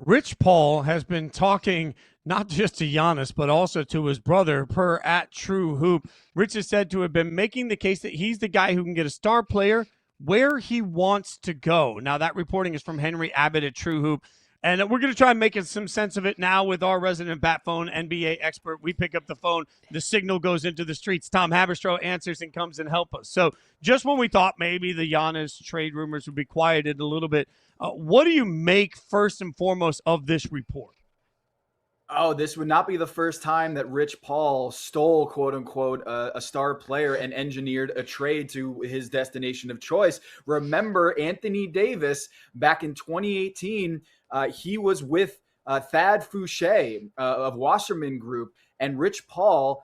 Rich Paul has been talking not just to Giannis, but also to his brother, per at True Hoop. Rich is said to have been making the case that he's the guy who can get a star player where he wants to go. Now, that reporting is from Henry Abbott at True Hoop. And we're going to try and make some sense of it now with our resident bat phone NBA expert. We pick up the phone. The signal goes into the streets. Tom Haberstroh answers and comes and helps us. So just when we thought maybe the Giannis trade rumors would be quieted a little bit, what do you make first and foremost of this report? Oh, this would not be the first time that Rich Paul stole, quote unquote, a star player and engineered a trade to his destination of choice. Remember Anthony Davis back in 2018, he was with Thad Fouché of Wasserman Group, and Rich Paul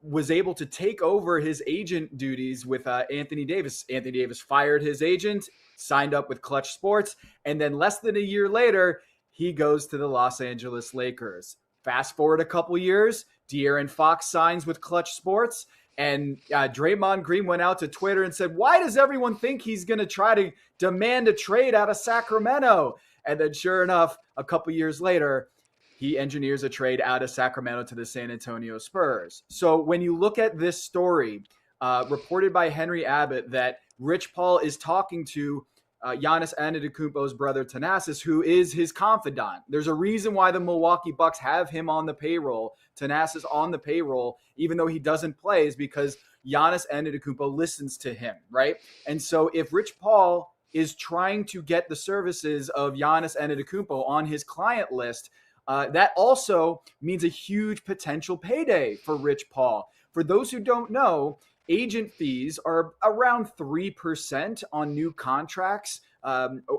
was able to take over his agent duties with Anthony Davis. Anthony Davis fired his agent, signed up with Klutch Sports, and then less than a year later, he goes to the Los Angeles Lakers. Fast forward a couple years, De'Aaron Fox signs with Klutch Sports, and Draymond Green went out to Twitter and said, why does everyone think he's going to try to demand a trade out of Sacramento? And then sure enough, a couple years later, he engineers a trade out of Sacramento to the San Antonio Spurs. So when you look at this story, reported by Henry Abbott, that Rich Paul is talking to Giannis Antetokounmpo's brother Thanasis, who is his confidant. There's a reason why the Milwaukee Bucks have him on the payroll, Thanasis on the payroll, even though he doesn't play, is because Giannis Antetokounmpo listens to him, right? And so if Rich Paul is trying to get the services of Giannis Antetokounmpo on his client list, that also means a huge potential payday for Rich Paul. For those who don't know, agent fees are around 3% on new contracts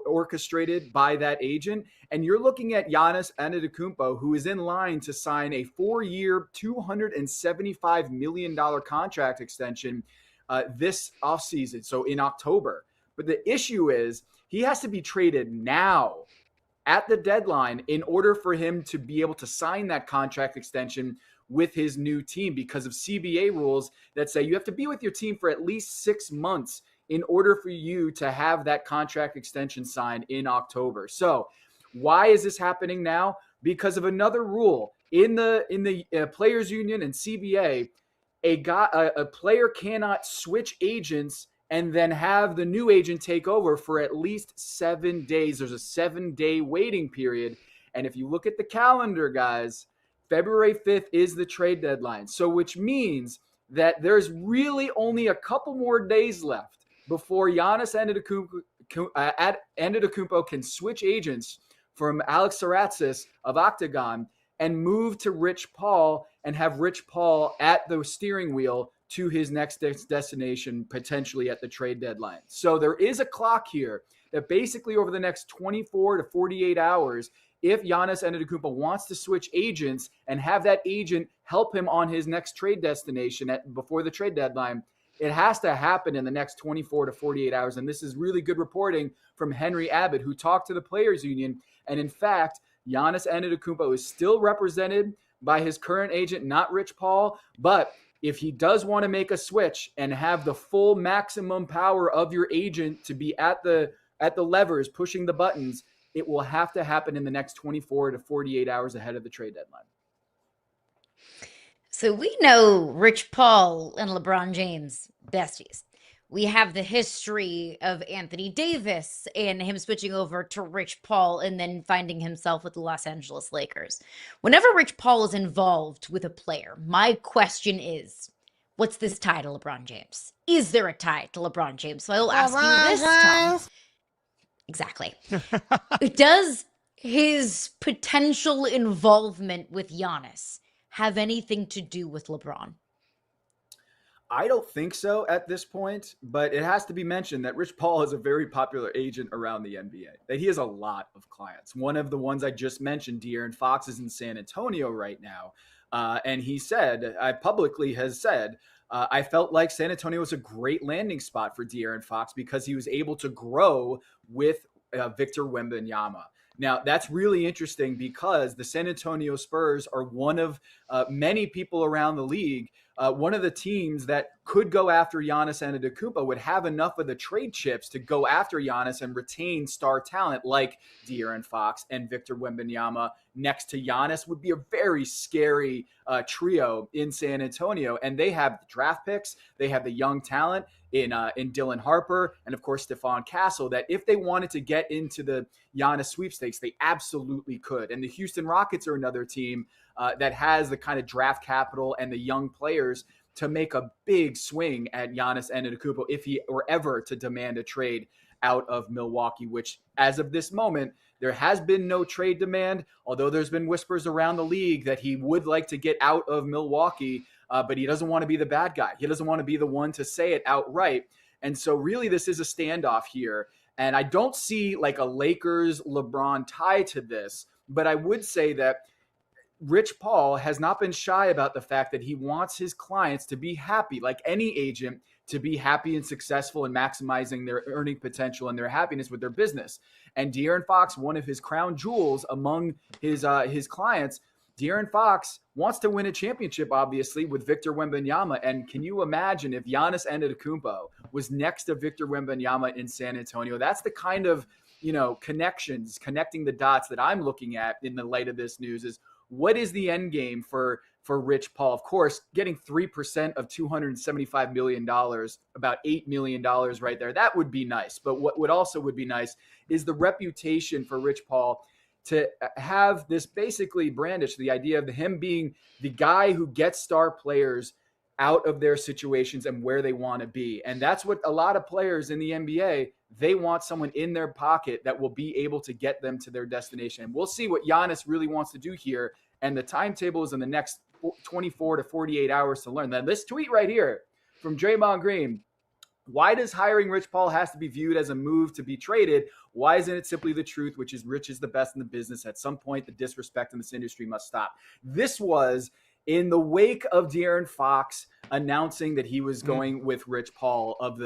orchestrated by that agent. And you're looking at Giannis Antetokounmpo, who is in line to sign a 4-year, $275 million contract extension this offseason, so in October. But the issue is he has to be traded now at the deadline in order for him to be able to sign that contract extension with his new team, because of CBA rules that say you have to be with your team for at least 6 months in order for you to have that contract extension signed in October. So why is this happening now? Because of another rule in the players union and CBA. A player cannot switch agents and then have the new agent take over for at least 7 days. There's a 7-day waiting period. And if you look at the calendar, guys, February 5th is the trade deadline. So which means that there's really only a couple more days left before Giannis Antetokounmpo can switch agents from Alex Saratzis of Octagon and move to Rich Paul and have Rich Paul at the steering wheel to his next destination, potentially at the trade deadline. So there is a clock here that basically over the next 24 to 48 hours, if Giannis Antetokounmpo wants to switch agents and have that agent help him on his next trade destination before the trade deadline, it has to happen in the next 24 to 48 hours. And this is really good reporting from Henry Abbott, who talked to the Players Union. And in fact, Giannis Antetokounmpo is still represented by his current agent, not Rich Paul. But if he does want to make a switch and have the full maximum power of your agent to be at the levers, pushing the buttons, it will have to happen in the next 24 to 48 hours ahead of the trade deadline. So we know Rich Paul and LeBron James besties. We have the history of Anthony Davis and him switching over to Rich Paul and then finding himself with the Los Angeles Lakers. Whenever Rich Paul is involved with a player, my question is, what's this tie to LeBron James? Is there a tie to LeBron James? So I'll ask you this, Tom. Exactly. Does his potential involvement with Giannis have anything to do with LeBron? I don't think so at this point, but it has to be mentioned that Rich Paul is a very popular agent around the NBA, that he has a lot of clients. One of the ones I just mentioned, De'Aaron Fox, is in San Antonio right now. And he said, publicly has said, I felt like San Antonio was a great landing spot for De'Aaron Fox because he was able to grow with Victor Wembanyama. Now, that's really interesting because the San Antonio Spurs are one of many people around the league one of the teams that could go after Giannis Antetokounmpo would have enough of the trade chips to go after Giannis and retain star talent like De'Aaron Fox and Victor Wembanyama next to Giannis would be a very scary trio in San Antonio. And they have the draft picks, they have the young talent in Dylan Harper, and of course Stephon Castle, that if they wanted to get into the Giannis sweepstakes, they absolutely could. And the Houston Rockets are another team that has the kind of draft capital and the young players to make a big swing at Giannis Antetokounmpo if he were ever to demand a trade out of Milwaukee, which as of this moment, there has been no trade demand, although there's been whispers around the league that he would like to get out of Milwaukee, but he doesn't want to be the bad guy. He doesn't want to be the one to say it outright. And so really this is a standoff here. And I don't see like a Lakers LeBron tie to this, but I would say that Rich Paul has not been shy about the fact that he wants his clients to be happy, like any agent, to be happy and successful and maximizing their earning potential and their happiness with their business. And De'Aaron Fox, one of his crown jewels among his clients, De'Aaron Fox wants to win a championship, obviously, with Victor Wembanyama. And can you imagine if Giannis Antetokounmpo was next to Victor Wembanyama in San Antonio? That's the kind of, connections, connecting the dots that I'm looking at in the light of this news is, what is the end game for Rich Paul? Of course, getting 3% of $275 million, about $8 million right there, that would be nice. But what would also be nice is the reputation for Rich Paul to have this basically brandish, the idea of him being the guy who gets star players out of their situations and where they want to be. And that's what a lot of players in the NBA, they want someone in their pocket that will be able to get them to their destination. And we'll see what Giannis really wants to do here. And the timetable is in the next 24 to 48 hours to learn. Then this tweet right here from Draymond Green: why does hiring Rich Paul has to be viewed as a move to be traded? Why isn't it simply the truth, which is Rich is the best in the business? At some point, the disrespect in this industry must stop. This was in the wake of De'Aaron Fox announcing that he was going with Rich Paul of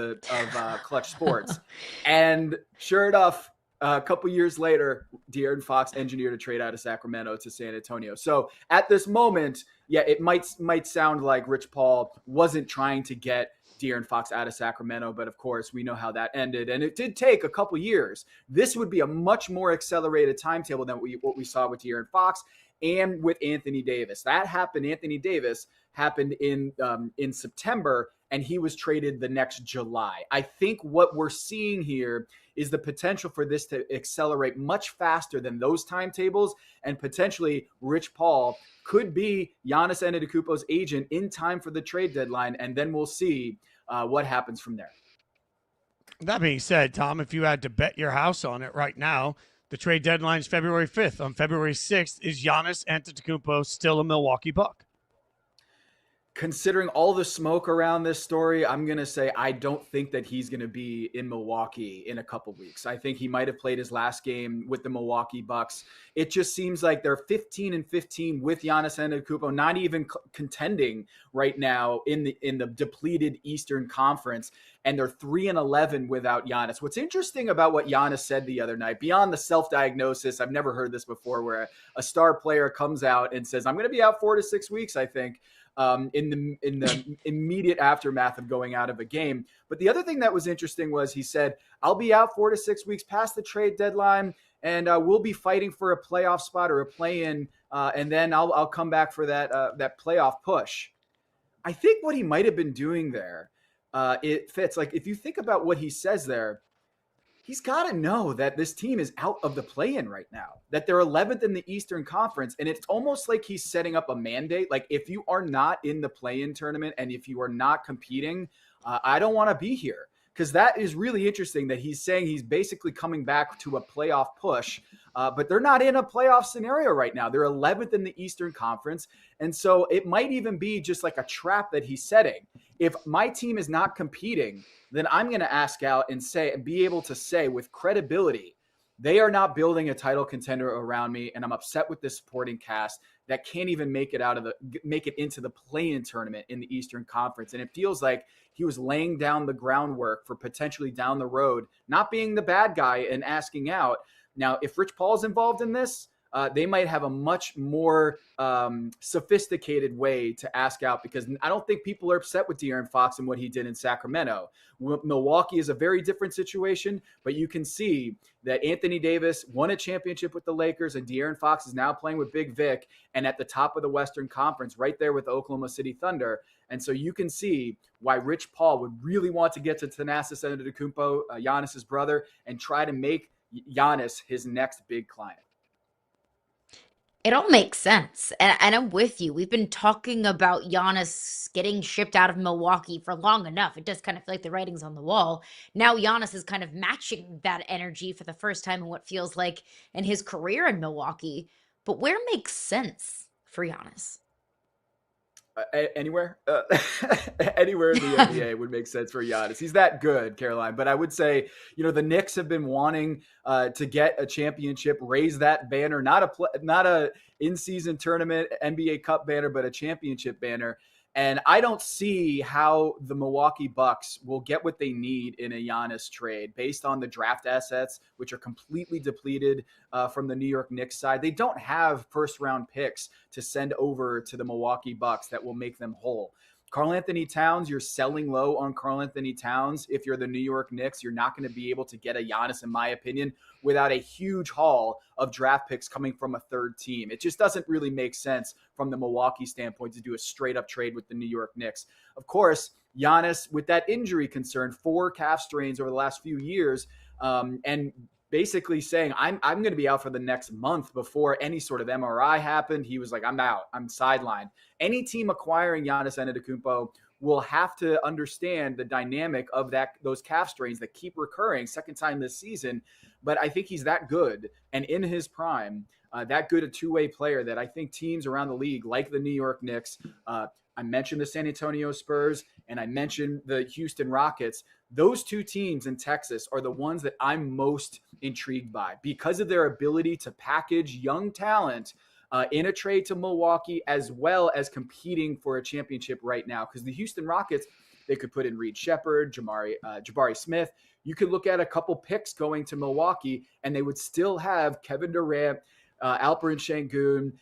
Klutch Sports. And sure enough, a couple years later, De'Aaron Fox engineered a trade out of Sacramento to San Antonio. So at this moment, yeah, it might sound like Rich Paul wasn't trying to get De'Aaron Fox out of Sacramento, but of course we know how that ended, and it did take a couple years. This would be a much more accelerated timetable than what we saw with De'Aaron Fox and with Anthony Davis. Anthony Davis happened in September, and he was traded the next July. I think what we're seeing here is the potential for this to accelerate much faster than those timetables, and potentially Rich Paul could be Giannis Antetokounmpo's agent in time for the trade deadline, and then we'll see what happens from there. That being said, Tom, if you had to bet your house on it right now, the trade deadline is February 5th. On February 6th, is Giannis Antetokounmpo still a Milwaukee Buck? Considering all the smoke around this story, I'm going to say I don't think that he's going to be in Milwaukee in a couple weeks. I think he might have played his last game with the Milwaukee Bucks. It just seems like they're 15-15 with Giannis Antetokounmpo, not even contending right now in the depleted Eastern Conference, and they're 3-11 without Giannis. What's interesting about what Giannis said the other night, beyond the self-diagnosis, I've never heard this before, where a star player comes out and says, I'm going to be out 4 to 6 weeks, I think. In the immediate aftermath of going out of a game. But the other thing that was interesting was he said, I'll be out 4 to 6 weeks past the trade deadline, and we'll be fighting for a playoff spot or a play-in, and then I'll come back for that playoff push. I think what he might have been doing there, it fits. Like, if you think about what he says there, he's got to know that this team is out of the play-in right now, that they're 11th in the Eastern Conference. And it's almost like he's setting up a mandate. Like, if you are not in the play-in tournament and if you are not competing, I don't want to be here. Because that is really interesting that he's saying he's basically coming back to a playoff push, but they're not in a playoff scenario right now. They're 11th in the Eastern Conference. And so it might even be just like a trap that he's setting. If my team is not competing, then I'm going to ask out and be able to say with credibility, they are not building a title contender around me, and I'm upset with this supporting cast that can't even make it into the play-in tournament in the Eastern Conference. And it feels like he was laying down the groundwork for potentially down the road, not being the bad guy and asking out. Now, if Rich Paul's involved in this, they might have a much more sophisticated way to ask out, because I don't think people are upset with De'Aaron Fox and what he did in Sacramento. Milwaukee is a very different situation, but you can see that Anthony Davis won a championship with the Lakers, and De'Aaron Fox is now playing with Big Vic and at the top of the Western Conference, right there with the Oklahoma City Thunder. And so you can see why Rich Paul would really want to get to Giannis Antetokounmpo, Giannis's brother, and try to make Giannis his next big client. It all makes sense. And I'm with you. We've been talking about Giannis getting shipped out of Milwaukee for long enough. It does kind of feel like the writing's on the wall. Now Giannis is kind of matching that energy for the first time in what feels like in his career in Milwaukee. But where makes sense for Giannis? Anywhere, anywhere in the NBA would make sense for Giannis. He's that good, Caroline. But I would say, the Knicks have been wanting to get a championship, raise that banner, not a in-season tournament NBA Cup banner, but a championship banner. And I don't see how the Milwaukee Bucks will get what they need in a Giannis trade based on the draft assets, which are completely depleted from the New York Knicks side. They don't have first-round picks to send over to the Milwaukee Bucks that will make them whole. Karl-Anthony Towns, you're selling low on Karl-Anthony Towns. If you're the New York Knicks, you're not going to be able to get a Giannis, in my opinion, without a huge haul of draft picks coming from a third team. It just doesn't really make sense from the Milwaukee standpoint to do a straight-up trade with the New York Knicks. Of course, Giannis, with that injury concern, 4 calf strains over the last few years, and basically saying, I'm going to be out for the next month before any sort of MRI happened. He was like, I'm out. I'm sidelined. Any team acquiring Giannis Antetokounmpo will have to understand the dynamic of those calf strains that keep recurring, second time this season. But I think he's that good, and in his prime, that good a two-way player that I think teams around the league, like the New York Knicks, I mentioned the San Antonio Spurs, and I mentioned the Houston Rockets. Those two teams in Texas are the ones that I'm most intrigued by because of their ability to package young talent in a trade to Milwaukee, as well as competing for a championship right now. Because the Houston Rockets, they could put in Reed Shepherd, Jabari Smith. You could look at a couple picks going to Milwaukee, and they would still have Kevin Durant, Alperen Sengun,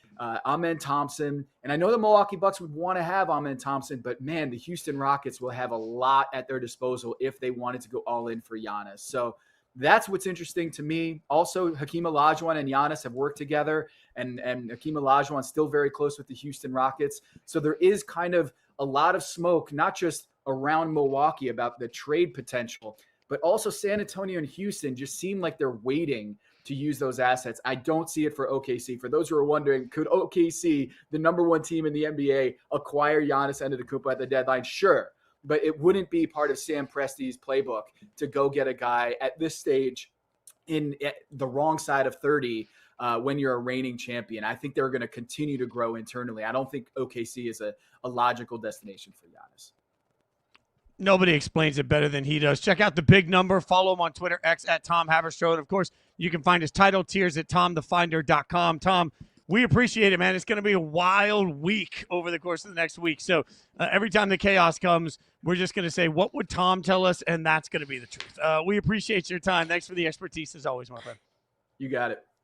Amen Thompson. And I know the Milwaukee Bucks would want to have Amen Thompson, but man, the Houston Rockets will have a lot at their disposal if they wanted to go all in for Giannis. So that's what's interesting to me. Also, Hakeem Olajuwon and Giannis have worked together, and Hakeem Olajuwon still very close with the Houston Rockets. So there is kind of a lot of smoke, not just around Milwaukee about the trade potential, but also San Antonio and Houston just seem like they're waiting to use those assets. I don't see it for OKC. For those who are wondering, could OKC, the number one team in the NBA, acquire Giannis Antetokounmpo at the deadline? Sure, but it wouldn't be part of Sam Presti's playbook to go get a guy at this stage in the wrong side of 30 when you're a reigning champion. I think they're going to continue to grow internally. I don't think OKC is a logical destination for Giannis. Nobody explains it better than he does. Check out The Big Number. Follow him on Twitter, X at Tom Haberstroh. And, of course, you can find his title tiers at TomTheFinder.com. Tom, we appreciate it, man. It's going to be a wild week over the course of the next week. So every time the chaos comes, we're just going to say, what would Tom tell us? And that's going to be the truth. We appreciate your time. Thanks for the expertise as always, my friend. You got it.